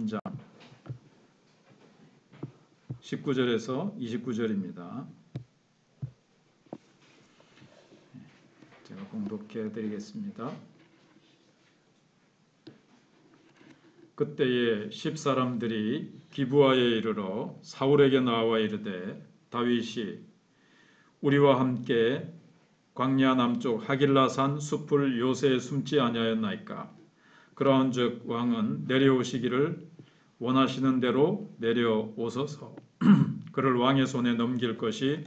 장 19절에서 29절입니다. 제가 봉독해 드리겠습니다. 그때에 10사람들이 기브아에 이르러 사울에게 나와 이르되 다윗이 우리와 함께 광야 남쪽 하길라산 숲을 요새에 숨지 아니하였나이까. 그러한즉 왕은 내려오시기를 원하시는 대로 내려오소서. 그를 왕의 손에 넘길 것이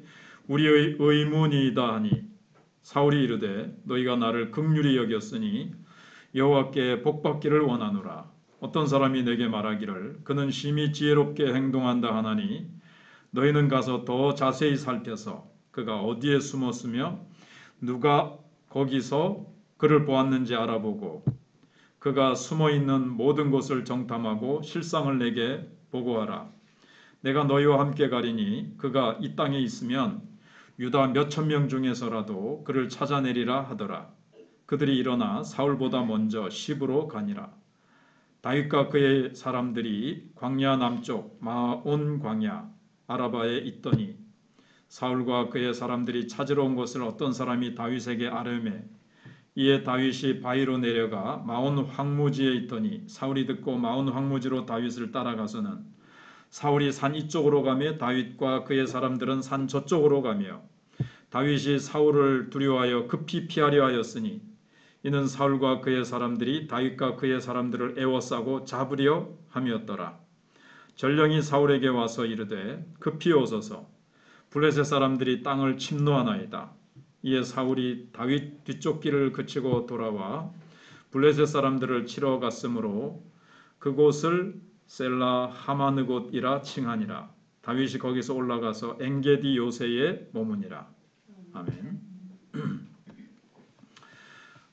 우리의 의문이다 하니 사울이 이르되 너희가 나를 긍휼히 여겼으니 여호와께 복받기를 원하노라. 어떤 사람이 내게 말하기를 그는 심히 지혜롭게 행동한다 하나니 너희는 가서 더 자세히 살펴서 그가 어디에 숨었으며 누가 거기서 그를 보았는지 알아보고 그가 숨어있는 모든 곳을 정탐하고 실상을 내게 보고하라. 내가 너희와 함께 가리니 그가 이 땅에 있으면 유다 몇천 명 중에서라도 그를 찾아내리라 하더라. 그들이 일어나 사울보다 먼저 시브로 가니라. 다윗과 그의 사람들이 광야 남쪽 마온 광야 아라바에 있더니 사울과 그의 사람들이 찾으러 온 것을 어떤 사람이 다윗에게 아뢰매 이에 다윗이 바위로 내려가 마온 황무지에 있더니 사울이 듣고 마온 황무지로 다윗을 따라가서는 사울이 산 이쪽으로 가며 다윗과 그의 사람들은 산 저쪽으로 가며 다윗이 사울을 두려워하여 급히 피하려 하였으니 이는 사울과 그의 사람들이 다윗과 그의 사람들을 애워싸고 잡으려 함이었더라. 전령이 사울에게 와서 이르되 급히 오소서 블레셋 사람들이 땅을 침노하나이다. 이에 사울이 다윗 뒤쪽 길을 그치고 돌아와 블레셋 사람들을 치러 갔으므로 그곳을 셀라 하마느곳이라 칭하니라. 다윗이 거기서 올라가서 엔게디 요새에 머무니라. 아멘.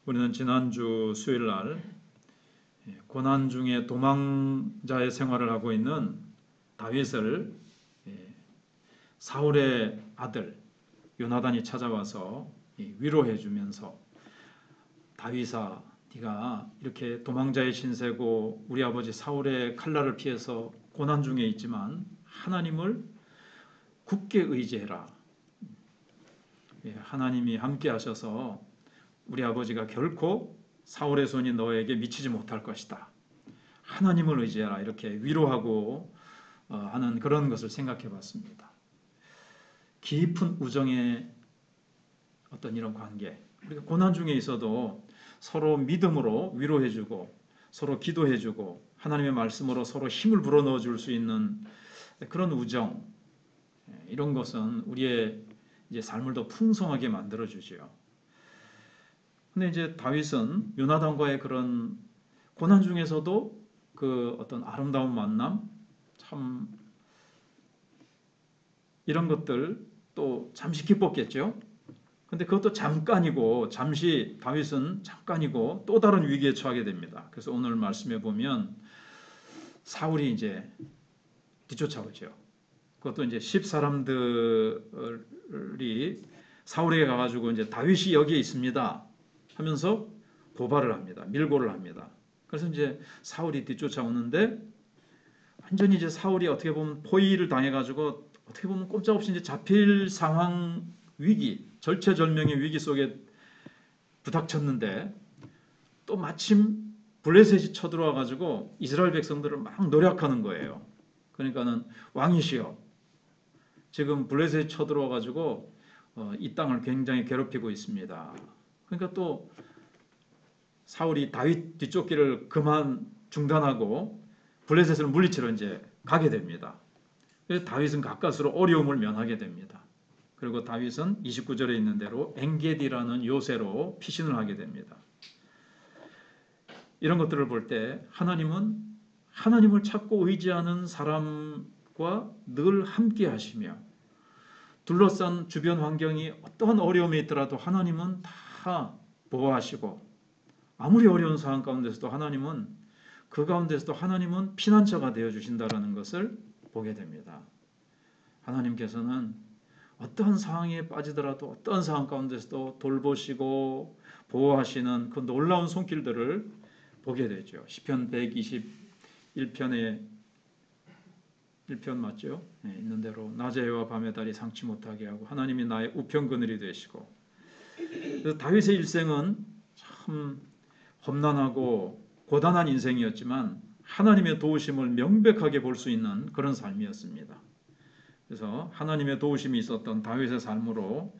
우리는 지난주 수요일날 고난 중에 도망자의 생활을 하고 있는 다윗을 사울의 아들 요나단이 찾아와서 위로해 주면서 다윗아 네가 이렇게 도망자의 신세고 우리 아버지 사울의 칼날을 피해서 고난 중에 있지만 하나님을 굳게 의지해라. 하나님이 함께 하셔서 우리 아버지가 결코 사울의 손이 너에게 미치지 못할 것이다. 하나님을 의지해라. 이렇게 위로하고 하는 그런 것을 생각해 봤습니다. 깊은 우정의 어떤 이런 관계, 우리가 고난 중에 있어도 서로 믿음으로 위로해주고 서로 기도해주고 하나님의 말씀으로 서로 힘을 불어넣어 줄 수 있는 그런 우정, 이런 것은 우리의 이제 삶을 더 풍성하게 만들어 주지요. 근데 이제 다윗은 요나단과의 그런 고난 중에서도 그 어떤 아름다운 만남, 참 이런 것들 또 잠시 기뻤겠죠. 근데 그것도 잠깐이고 잠시 다윗은 잠깐이고 또 다른 위기에 처하게 됩니다. 그래서 오늘 말씀해 보면 사울이 이제 뒤쫓아오죠. 그것도 이제 10사람들이 사울에게 가가지고 이제 다윗이 여기에 있습니다 하면서 고발을 합니다. 밀고를 합니다. 그래서 이제 사울이 뒤쫓아오는데 완전히 이제 사울이 어떻게 보면 포위를 당해가지고 어떻게 보면 꼼짝없이 이제 잡힐 상황 위기, 절체절명의 위기 속에 부닥쳤는데 또 마침 블레셋이 쳐들어와가지고 이스라엘 백성들을 막 노략하는 거예요. 그러니까는 왕이시여, 지금 블레셋이 쳐들어와가지고 이 땅을 굉장히 괴롭히고 있습니다. 그러니까 또 사울이 다윗 뒤쪽 길을 그만 중단하고 블레셋을 물리치러 이제 가게 됩니다. 그래서 다윗은 가까스로 어려움을 면하게 됩니다. 그리고 다윗은 29절에 있는 대로 엔게디라는 요새로 피신을 하게 됩니다. 이런 것들을 볼 때 하나님은 하나님을 찾고 의지하는 사람과 늘 함께 하시며 둘러싼 주변 환경이 어떠한 어려움이 있더라도 하나님은 다 보호하시고 아무리 어려운 상황 가운데서도 하나님은 그 가운데서도 하나님은 피난처가 되어주신다는 것을 보게 됩니다. 하나님께서는 어떠한 상황에 빠지더라도 어떠한 상황 가운데서도 돌보시고 보호하시는 그 놀라운 손길들을 보게 되죠. 시편 121편 1편에 1편 맞죠? 네, 있는 대로 낮의 해와 밤의 달이 상치 못하게 하고 하나님이 나의 우편 그늘이 되시고. 그래서 다윗의 일생은 참 험난하고 고단한 인생이었지만 하나님의 도우심을 명백하게 볼 수 있는 그런 삶이었습니다. 그래서 하나님의 도우심이 있었던 다윗의 삶으로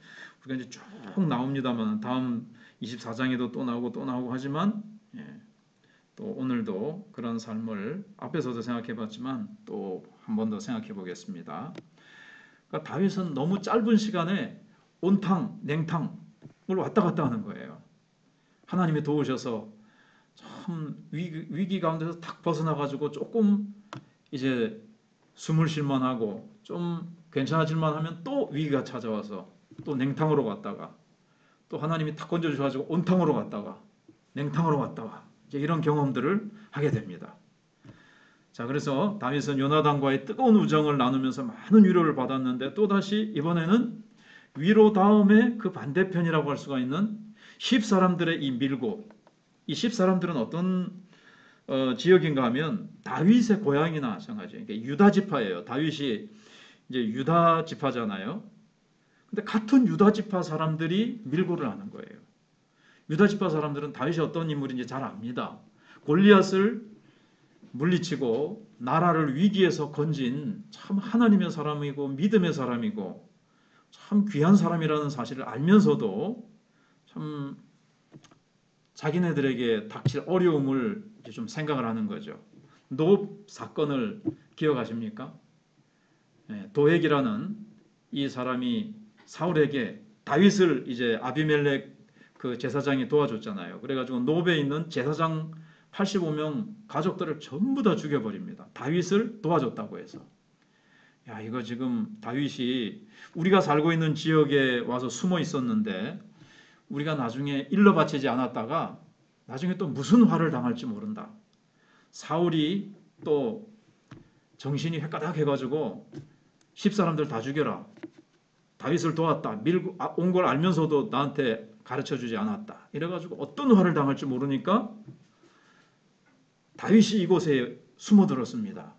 우리가 이제 쭉 나옵니다만 다음 24장에도 또 나오고 하지만 또 오늘도 그런 삶을 앞에서도 생각해 봤지만 또 한 번 더 생각해 보겠습니다. 그러니까 다윗은 너무 짧은 시간에 온탕, 냉탕을 왔다 갔다 하는 거예요. 하나님이 도우셔서 참 위기 가운데서 탁 벗어나가지고 조금 이제 숨을 쉴만하고 좀 괜찮아질만 하면 또 위기가 찾아와서 또 냉탕으로 갔다가 또 하나님이 탁 건져주셔가지고 온탕으로 갔다가 냉탕으로 갔다가 이제 이런 경험들을 하게 됩니다. 자, 그래서 다윗은 요나단과의 뜨거운 우정을 나누면서 많은 위로를 받았는데 또다시 이번에는 위로 다음에 그 반대편이라고 할 수가 있는 10사람들의 이 밀고, 이 10사람들은 어떤 지역인가 하면 다윗의 고향이나 마찬가지예요. 그러니까 유다 지파예요. 다윗이 이제 유다 지파잖아요. 근데 같은 유다 지파 사람들이 밀고를 하는 거예요. 유다 지파 사람들은 다윗이 어떤 인물인지 잘 압니다. 골리앗을 물리치고 나라를 위기에서 건진 참 하나님의 사람이고 믿음의 사람이고 참 귀한 사람이라는 사실을 알면서도 참 자기네들에게 닥칠 어려움을 이제 좀 생각을 하는 거죠. 노 사건을 기억하십니까? 도액이라는 이 사람이 사울에게 다윗을 이제 아비멜렉 그 제사장이 도와줬잖아요. 그래가지고 노베에 있는 제사장 85명 가족들을 전부 다 죽여버립니다. 다윗을 도와줬다고 해서. 야, 이거 지금 다윗이 우리가 살고 있는 지역에 와서 숨어 있었는데 우리가 나중에 일러 바치지 않았다가 나중에 또 무슨 화를 당할지 모른다. 사울이 또 정신이 헷가닥 해가지고 10사람들 다 죽여라. 다윗을 도왔다. 밀고 온 걸 알면서도 나한테 가르쳐주지 않았다. 이래가지고 어떤 화를 당할지 모르니까 다윗이 이곳에 숨어들었습니다.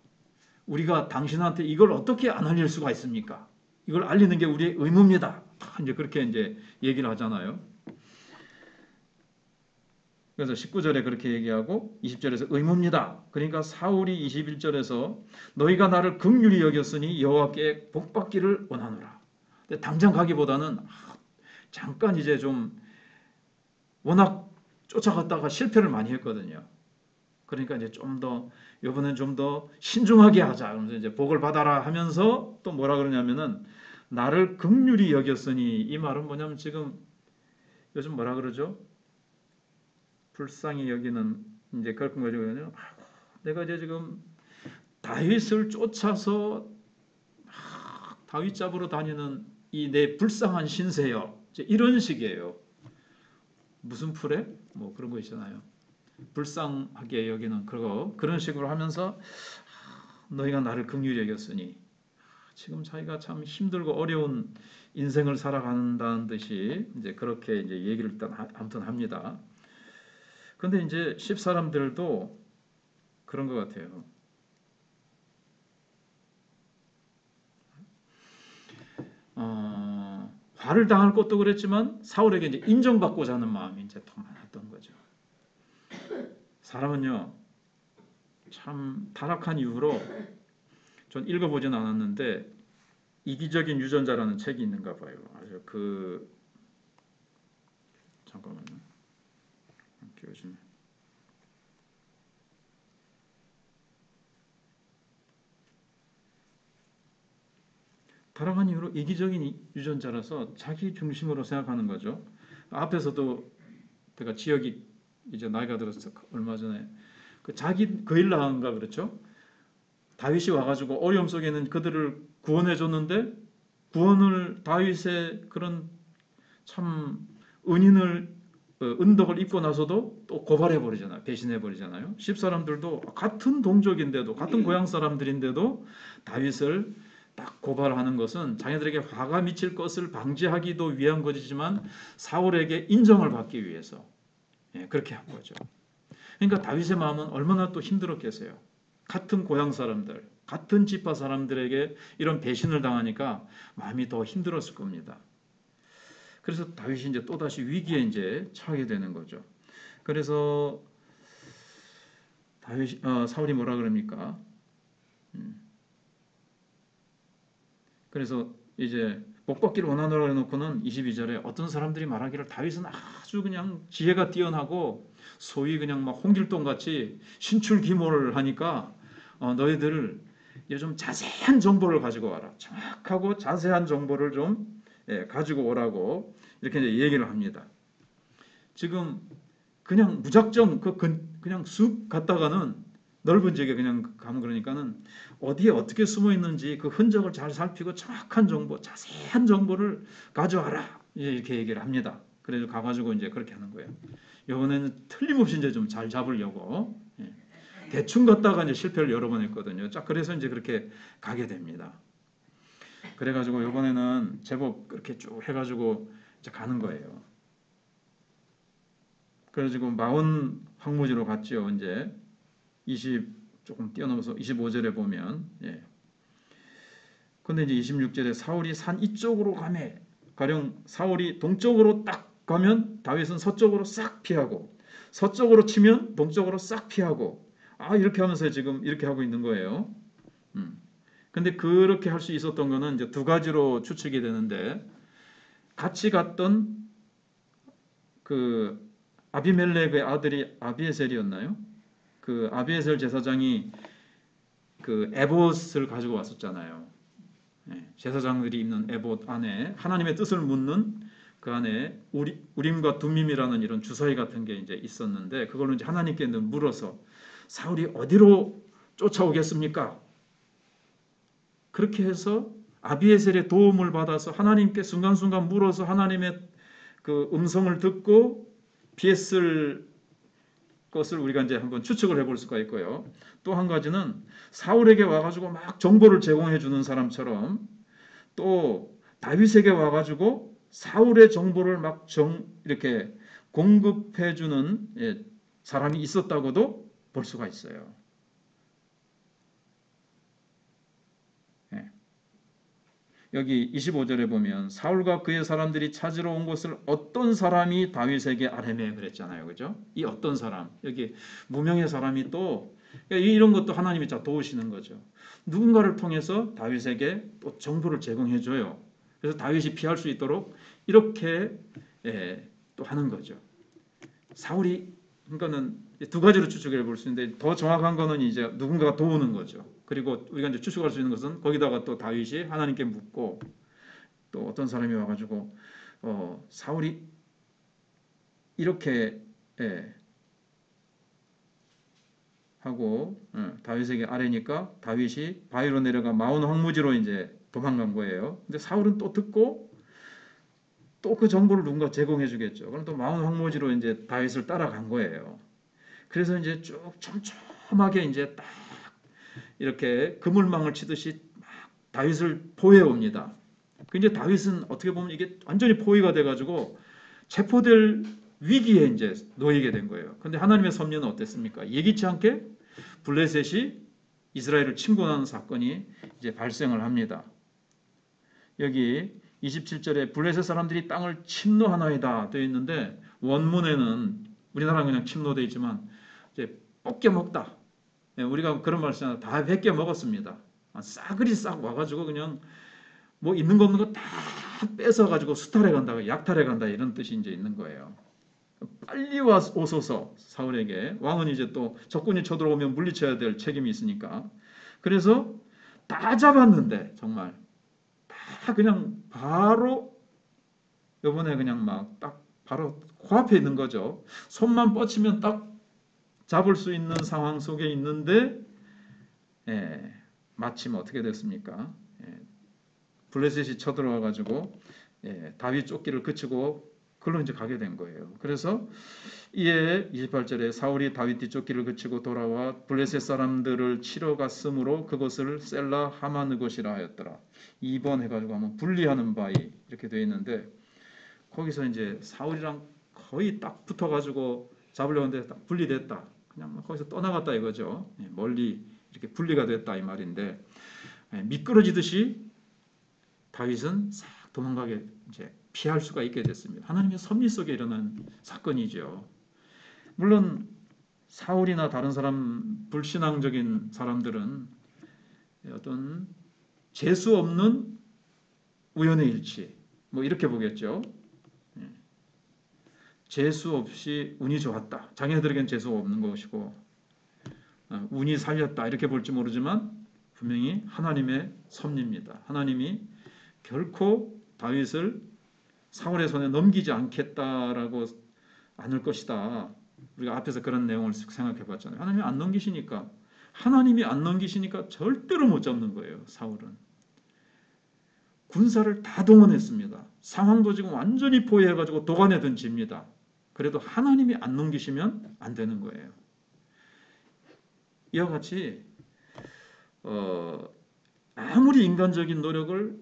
우리가 당신한테 이걸 어떻게 안 알릴 수가 있습니까? 이걸 알리는 게 우리의 의무입니다. 이제 그렇게 이제 얘기를 하잖아요. 그래서 19절에 그렇게 얘기하고 20절에서 의무입니다. 그러니까 사울이 21절에서 너희가 나를 긍휼히 여겼으니 여호와께 복받기를 원하노라. 근데 당장 가기보다는 잠깐 이제 좀 워낙 쫓아갔다가 실패를 많이 했거든요. 그러니까 이제 좀 더 이번엔 좀 더 신중하게 하자. 그러면서 이제 복을 받아라 하면서 또 뭐라 그러냐면은 나를 긍휼히 여겼으니 이 말은 뭐냐면 지금 요즘 뭐라 그러죠? 불쌍히 여기는 이제 그런 거죠. 내가 이제 지금 다윗을 쫓아서 다윗 잡으러 다니는 이 내 불쌍한 신세여. 이제 이런 식이에요. 무슨 풀에? 뭐 그런 거 있잖아요. 불쌍하게 여기는 그런 식으로 하면서 너희가 나를 긍휼히 여겼으니 지금 자기가 참 힘들고 어려운 인생을 살아간다는 듯이 이제 그렇게 이제 얘기를 일단 아무튼 합니다. 그런데 이제 10사람들도 그런 것 같아요. 화를 당할 것도 그랬지만 사울에게 이제 인정받고자 하는 마음이 이제 더 많았던 거죠. 사람은요, 참 타락한 이후로 전 읽어보진 않았는데 이기적인 유전자라는 책이 있는가 봐요. 아주 잠깐만요. 요즘에 타락한 이후로 이기적인 유전자라서 자기 중심으로 생각하는 거죠. 앞에서도 제가 지역이 이제 나이가 들어서 얼마 전에 그 자기 거일라인가 그렇죠? 다윗이 와가지고 어려움 속에는 그들을 구원해 줬는데 구원을 다윗의 그런 참 은덕을 입고 나서도 또 고발해 버리잖아요. 배신해 버리잖아요. 10사람들도 같은 동족인데도 같은 고향 사람들인데도 다윗을 딱 고발하는 것은 자기들에게 화가 미칠 것을 방지하기도 위한 것이지만 사울에게 인정을 받기 위해서 그렇게 한 거죠. 그러니까 다윗의 마음은 얼마나 또 힘들었겠어요. 같은 고향 사람들, 같은 지파 사람들에게 이런 배신을 당하니까 마음이 더 힘들었을 겁니다. 그래서 다윗이 이제 또다시 위기에 이제 처하게 되는 거죠. 그래서 사울이 뭐라 그럽니까? 그래서 이제 복 받기를 원하노라 해놓고는 22절에 어떤 사람들이 말하기를 다윗은 아주 그냥 지혜가 뛰어나고 소위 그냥 막 홍길동 같이 신출귀몰을 하니까 너희들 좀 자세한 정보를 가지고 와라. 정확하고 자세한 정보를 좀 가지고 오라고 이렇게 이제 얘기를 합니다. 지금 그냥 무작정 그냥 쑥 갔다가는 넓은 지역에 그냥 가면 그러니까는 어디에 어떻게 숨어 있는지 그 흔적을 잘 살피고 정확한 정보, 자세한 정보를 가져와라. 이렇게 얘기를 합니다. 그래서 가가지고 이제 그렇게 하는 거예요. 이번에는 틀림없이 이제 좀 잘 잡으려고 대충 갔다가 이제 실패를 여러 번 했거든요. 자, 그래서 이제 그렇게 가게 됩니다. 그래가지고 이번에는 제법 그렇게 쭉 해가지고 이제 가는 거예요. 그래가지고 마온 황무지로 갔죠. 이제 조금 뛰어넘어서 25절에 보면, 근데 이제 26절에 사울이 산 이쪽으로 가매, 가령 사울이 동쪽으로 딱 가면 다윗은 서쪽으로 싹 피하고, 서쪽으로 치면 동쪽으로 싹 피하고, 이렇게 하면서 지금 이렇게 하고 있는 거예요. 근데 그렇게 할 수 있었던 거는 이제 두 가지로 추측이 되는데, 같이 갔던 그 아비멜렉의 아들이 아비에셀이었나요? 그 아비에셀 제사장이 그 에봇을 가지고 왔었잖아요. 제사장들이 입는 에봇 안에 하나님의 뜻을 묻는 그 안에 우림과 둠밈이라는 이런 주사위 같은 게 이제 있었는데 그걸로 이제 하나님께 물어서 사울이 어디로 쫓아오겠습니까? 그렇게 해서 아비에셀의 도움을 받아서 하나님께 순간순간 물어서 하나님의 그 음성을 듣고 피했을 것을 우리가 이제 한번 추측을 해볼 수가 있고요. 또 한 가지는 사울에게 와가지고 막 정보를 제공해 주는 사람처럼 또 다윗에게 와가지고 사울의 정보를 막 이렇게 공급해 주는 사람이 있었다고도 볼 수가 있어요. 여기 25절에 보면 사울과 그의 사람들이 찾으러 온 곳을 어떤 사람이 다윗에게 아뢰매 그랬잖아요. 그죠? 이 어떤 사람. 여기 무명의 사람이 또 이런 것도 하나님이 다 도우시는 거죠. 누군가를 통해서 다윗에게 또 정보를 제공해 줘요. 그래서 다윗이 피할 수 있도록 이렇게 또 하는 거죠. 사울이 그러니까는 두 가지로 추측해 볼 수 있는데 더 정확한 거는 이제 누군가가 도우는 거죠. 그리고 우리가 이제 추측할 수 있는 것은 거기다가 또 다윗이 하나님께 묻고 또 어떤 사람이 와가지고 사울이 이렇게 하고 다윗에게 아뢰니까 다윗이 바위로 내려가 마온 황무지로 이제 도망간 거예요. 근데 사울은 또 듣고 또 그 정보를 누군가 제공해 주겠죠. 그럼 또 마온 황무지로 이제 다윗을 따라간 거예요. 그래서 이제 쭉 촘촘하게 이제 딱 이렇게 그물망을 치듯이 막 다윗을 포위해 옵니다. 그 이제 다윗은 어떻게 보면 이게 완전히 포위가 돼가지고 체포될 위기에 이제 놓이게 된 거예요. 그런데 하나님의 섭리는 어땠습니까? 예기치 않게 블레셋이 이스라엘을 침공하는 사건이 이제 발생을 합니다. 여기 27절에 블레셋 사람들이 땅을 침노하나이다 되어 있는데 원문에는 우리나라는 그냥 침노되어 있지만 이제 뺏겨 먹다. 우리가 그런 말 쓰잖아요. 다 뺏겨 먹었습니다. 싸그리 싹 와가지고 그냥 뭐 있는 거 없는 거 다 뺏어 가지고 수탈해 간다, 약탈해 간다 이런 뜻이 이제 있는 거예요. 빨리 오소서 사울에게 왕은 이제 또 적군이 쳐들어오면 물리쳐야 될 책임이 있으니까 그래서 다 잡았는데 정말 다 그냥 바로 이번에 그냥 막 딱 바로 코앞에 있는 거죠. 손만 뻗치면 딱 잡을 수 있는 상황 속에 있는데 마침 어떻게 됐습니까? 블레셋이 쳐들어와 가지고 다윗 쫓기를 그치고 그걸로 이제 가게 된 거예요. 그래서 이에 28절에 사울이 다윗 뒤쫓기를 그치고 돌아와 블레셋 사람들을 치러 갔으므로 그것을 셀라 하마느 것이라 하였더라. 2번 해가지고 하면 분리하는 바위 이렇게 되어 있는데 거기서 이제 사울이랑 거의 딱 붙어가지고 잡으려고 했는데 딱 분리됐다. 그냥 거기서 떠나갔다 이거죠. 멀리 이렇게 분리가 됐다 이 말인데, 미끄러지듯이 다윗은 싹 도망가게 이제 피할 수가 있게 됐습니다. 하나님의 섭리 속에 일어난 사건이죠. 물론 사울이나 다른 사람, 불신앙적인 사람들은 어떤 재수 없는 우연의 일치, 뭐 이렇게 보겠죠. 재수 없이 운이 좋았다. 자기네들에겐 재수가 없는 것이고 운이 살렸다 이렇게 볼지 모르지만 분명히 하나님의 섭리입니다. 하나님이 결코 다윗을 사울의 손에 넘기지 않겠다라고 않을 것이다. 우리가 앞에서 그런 내용을 생각해 봤잖아요. 하나님이 안 넘기시니까 절대로 못 잡는 거예요. 사울은 군사를 다 동원했습니다. 상황도 지금 완전히 포위해가지고 도관에 던집니다. 그래도 하나님이 안 넘기시면 안 되는 거예요. 이와 같이 아무리 인간적인 노력을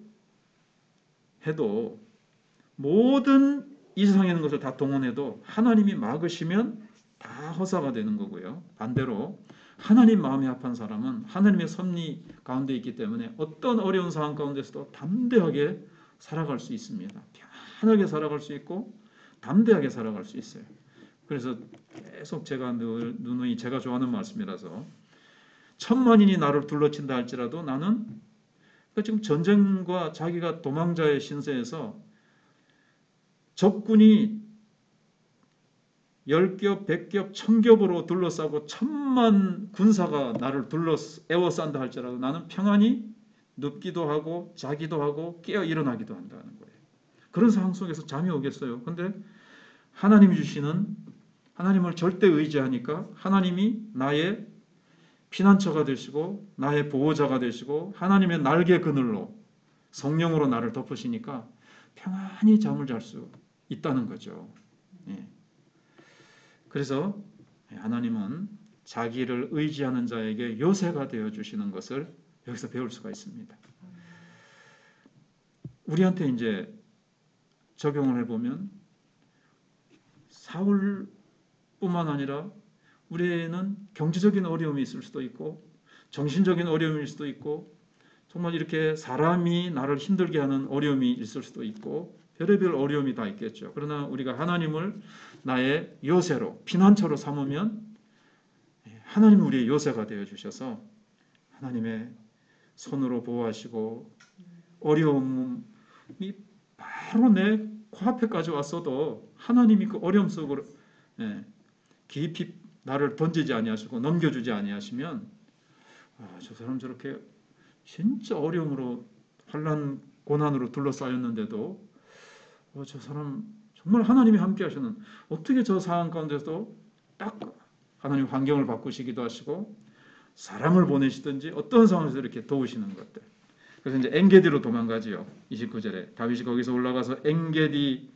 해도 모든 이 세상에 있는 것을 다 동원해도 하나님이 막으시면 다 허사가 되는 거고요. 반대로 하나님 마음이 합한 사람은 하나님의 섭리 가운데 있기 때문에 어떤 어려운 상황 가운데서도 담대하게 살아갈 수 있습니다. 편하게 살아갈 수 있고 담대하게 살아갈 수 있어요. 그래서 계속 제가 늘 누누이 제가 좋아하는 말씀이라서 천만인이 나를 둘러친다 할지라도 나는 지금 전쟁과 자기가 도망자의 신세에서 적군이 10겹, 100겹, 1000겹으로 둘러싸고 1000만 군사가 나를 에워싼다 할지라도 나는 평안히 눕기도 하고 자기도 하고 깨어 일어나기도 한다는 거예요. 그런 상황 속에서 잠이 오겠어요. 근데 하나님이 주시는 하나님을 절대 의지하니까 하나님이 나의 피난처가 되시고 나의 보호자가 되시고 하나님의 날개 그늘로 성령으로 나를 덮으시니까 평안히 잠을 잘 수 있다는 거죠. 예. 그래서 하나님은 자기를 의지하는 자에게 요새가 되어 주시는 것을 여기서 배울 수가 있습니다. 우리한테 이제 적용을 해보면 사울뿐만 아니라 우리는 경제적인 어려움이 있을 수도 있고 정신적인 어려움일 수도 있고 정말 이렇게 사람이 나를 힘들게 하는 어려움이 있을 수도 있고 별의별 어려움이 다 있겠죠. 그러나 우리가 하나님을 나의 요새로 피난처로 삼으면 하나님은 우리의 요새가 되어 주셔서 하나님의 손으로 보호하시고 어려움이 바로 내 코앞에까지 왔어도 하나님이 그 어려움 속으로 깊이 나를 던지지 아니하시고 넘겨주지 아니하시면 저 사람 저렇게 진짜 어려움으로 환난 고난으로 둘러싸였는데도 저 사람 정말 하나님이 함께 하시는 어떻게 저 상황 가운데서도 딱 하나님 환경을 바꾸시기도 하시고 사람을 보내시든지 어떤 상황에서 이렇게 도우시는 것들. 그래서 이제 엔게디로 도망가지요. 29절에 다윗이 거기서 올라가서 엔게디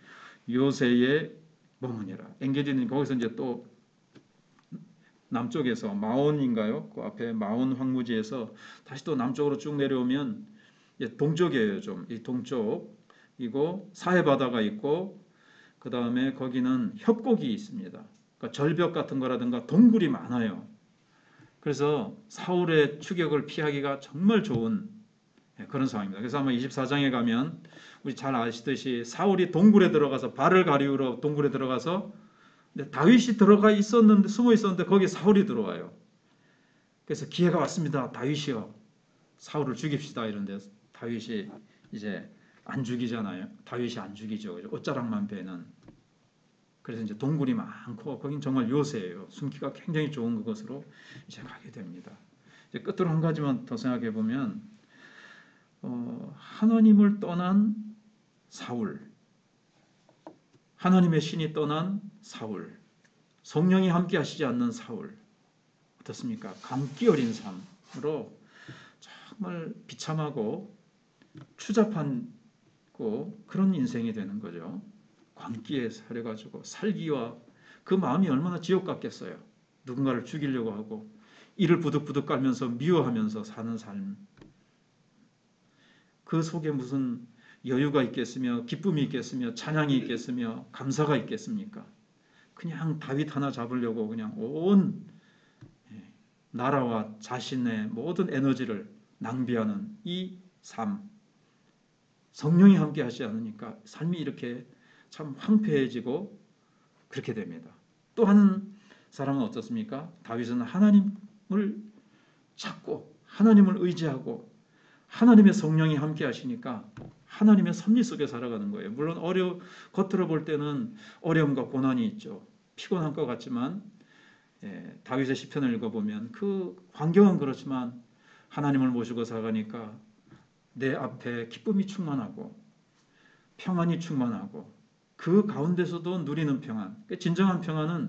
요새에 머무니라. 엔게디는 거기서 이제 또 남쪽에서 마온인가요? 그 앞에 마온 황무지에서 다시 또 남쪽으로 쭉 내려오면 동쪽이에요. 좀 이 동쪽이고 사해 바다가 있고 그 다음에 거기는 협곡이 있습니다. 그러니까 절벽 같은 거라든가 동굴이 많아요. 그래서 사울의 추격을 피하기가 정말 좋은 그런 상황입니다. 그래서 아마 24장에 가면 우리 잘 아시듯이 사울이 동굴에 들어가서 발을 가리우러 동굴에 들어가서 다윗이 들어가 있었는데 숨어 있었는데 거기 사울이 들어와요. 그래서 기회가 왔습니다. 다윗이요. 사울을 죽입시다 이런데 다윗이 이제 안 죽이잖아요. 다윗이 안 죽이죠. 옷자락만 베는. 그래서 이제 동굴이 많고 거긴 정말 요새예요. 숨기가 굉장히 좋은 그곳으로 이제 가게 됩니다. 이제 끝으로 한 가지만 더 생각해 보면 하나님을 떠난 사울, 하나님의 신이 떠난 사울, 성령이 함께 하시지 않는 사울 어떻습니까? 감기 어린 삶으로 정말 비참하고 추잡한 그런 인생이 되는 거죠. 광기에 살려가지고 살기와 그 마음이 얼마나 지옥 같겠어요. 누군가를 죽이려고 하고 이를 부득부득 깔면서 미워하면서 사는 삶. 그 속에 무슨 여유가 있겠으며 기쁨이 있겠으며 찬양이 있겠으며 감사가 있겠습니까? 그냥 다윗 하나 잡으려고 그냥 온 나라와 자신의 모든 에너지를 낭비하는 이 삶, 성령이 함께 하지 않으니까 삶이 이렇게 참 황폐해지고 그렇게 됩니다. 또 한 사람은 어떻습니까? 다윗은 하나님을 찾고 하나님을 의지하고 하나님의 성령이 함께 하시니까 하나님의 섭리 속에 살아가는 거예요. 물론 겉으로 볼 때는 어려움과 고난이 있죠. 피곤한 것 같지만 다윗의 시편을 읽어보면 그 환경은 그렇지만 하나님을 모시고 살아가니까 내 앞에 기쁨이 충만하고 평안이 충만하고 그 가운데서도 누리는 평안. 진정한 평안은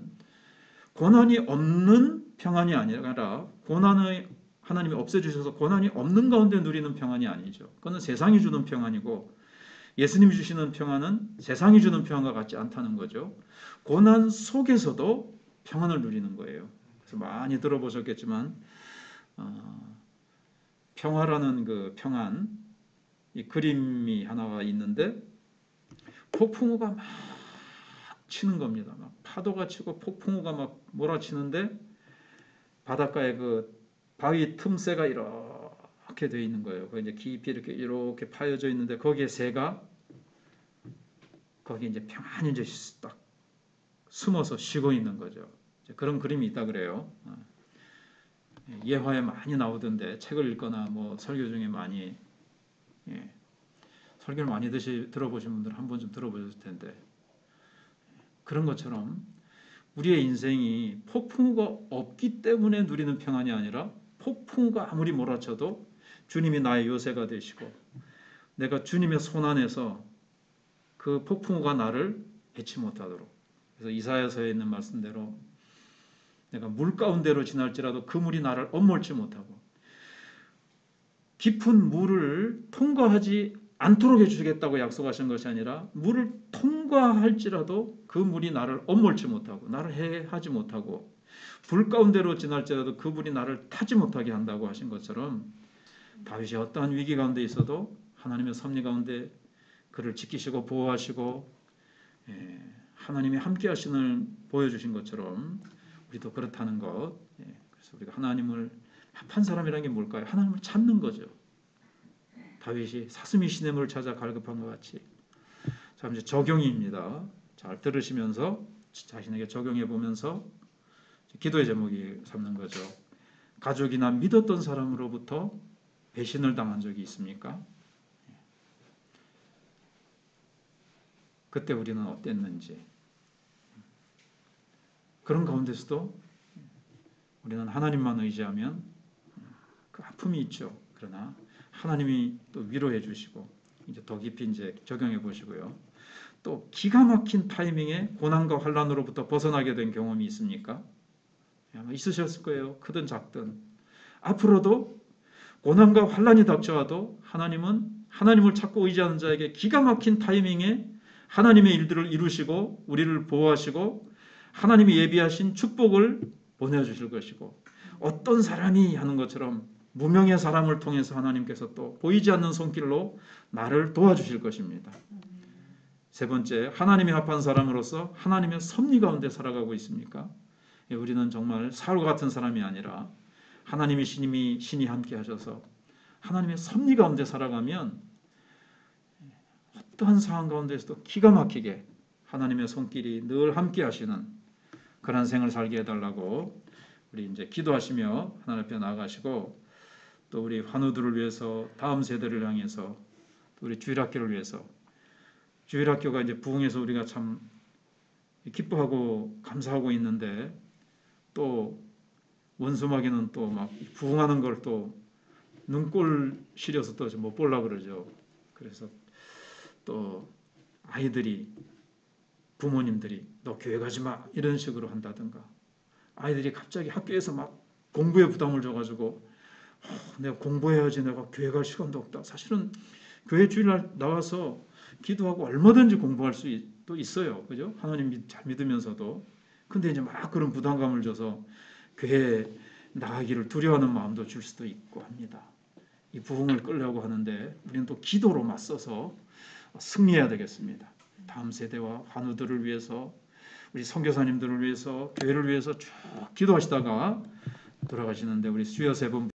고난이 없는 평안이 아니라 고난의 하나님이 없애주셔서 고난이 없는 가운데 누리는 평안이 아니죠. 그거는 세상이 주는 평안이고 예수님이 주시는 평안은 세상이 주는 평안과 같지 않다는 거죠. 고난 속에서도 평안을 누리는 거예요. 그래서 많이 들어보셨겠지만 평화라는 그 평안, 이 그림이 하나가 있는데 폭풍우가 막 치는 겁니다. 막 파도가 치고 폭풍우가 막 몰아치는데 바닷가에 그 바위 틈새가 이렇게 되어 있는 거예요. 그 이제 깊이 이렇게 파여져 있는데 거기에 새가 거기 이제 평안히 이제 딱 숨어서 쉬고 있는 거죠. 그런 그림이 있다 그래요. 예화에 많이 나오던데 책을 읽거나 뭐 설교 중에 많이 설교를 많이 들어보신 분들은 한 번쯤 들어보셨을 텐데 그런 것처럼 우리의 인생이 폭풍우가 없기 때문에 누리는 평안이 아니라 폭풍우가 아무리 몰아쳐도 주님이 나의 요새가 되시고 내가 주님의 손 안에서 그 폭풍우가 나를 해치 못하도록 그래서 이사야서에 있는 말씀대로 내가 물 가운데로 지날지라도 그 물이 나를 엄몰지 못하고 깊은 물을 통과하지 않도록 해주시겠다고 약속하신 것이 아니라 물을 통과할지라도 그 물이 나를 엄몰지 못하고 나를 해하지 못하고 불 가운데로 지날지라도 그 불이 나를 타지 못하게 한다고 하신 것처럼 다윗이 어떠한 위기 가운데 있어도 하나님의 섭리 가운데 그를 지키시고 보호하시고 하나님이 함께 하심을 보여주신 것처럼 우리도 그렇다는 것. 그래서 우리가 하나님을 합한 사람이라는 게 뭘까요? 하나님을 찾는 거죠. 다윗이 사슴이 시냇물을 찾아 갈급한 것 같이. 자, 이제 적용입니다. 잘 들으시면서 자신에게 적용해 보면서 기도의 제목이 삼는 거죠. 가족이나 믿었던 사람으로부터 배신을 당한 적이 있습니까? 그때 우리는 어땠는지. 그런 가운데서도 우리는 하나님만 의지하면 그 아픔이 있죠. 그러나 하나님이 또 위로해 주시고 이제 더 깊이 이제 적용해 보시고요. 또 기가 막힌 타이밍에 고난과 환난으로부터 벗어나게 된 경험이 있습니까? 아마 있으셨을 거예요. 크든 작든. 앞으로도 고난과 환난이 닥쳐와도 하나님은 하나님을 찾고 의지하는 자에게 기가 막힌 타이밍에 하나님의 일들을 이루시고 우리를 보호하시고 하나님이 예비하신 축복을 보내주실 것이고 어떤 사람이 하는 것처럼 무명의 사람을 통해서 하나님께서 또 보이지 않는 손길로 나를 도와주실 것입니다. 세 번째, 하나님이 합한 사람으로서 하나님의 섭리 가운데 살아가고 있습니까? 우리는 정말 사울과 같은 사람이 아니라 하나님의 신이 함께 하셔서 하나님의 섭리 가운데 살아가면 어떠한 상황 가운데서도 기가 막히게 하나님의 손길이 늘 함께 하시는 그런 생을 살게 해달라고 우리 이제 기도하시며 하나님 앞에 나아가시고 또 우리 환우들을 위해서 다음 세대를 향해서 또 우리 주일학교를 위해서 주일학교가 이제 부흥해서 우리가 참 기뻐하고 감사하고 있는데 또 원수마귀는 또 막 부흥하는 걸 또 눈꼴 시려서 또 못 보려고 그러죠. 그래서 또 아이들이 부모님들이 너 교회 가지 마 이런 식으로 한다든가 아이들이 갑자기 학교에서 막 공부에 부담을 줘가지고 내가 공부해야지 내가 교회 갈 시간도 없다. 사실은 교회 주일날 나와서 기도하고 얼마든지 공부할 수도 있어요. 그죠? 하나님 잘 믿으면서도. 근데 이제 막 그런 부담감을 줘서 교회 나가기를 두려워하는 마음도 줄 수도 있고 합니다. 이 부흥을 끌려고 하는데 우리는 또 기도로 맞서서 승리해야 되겠습니다. 다음 세대와 환우들을 위해서 우리 선교사님들을 위해서 교회를 위해서 쭉 기도하시다가 돌아가시는데 우리 수여 세 번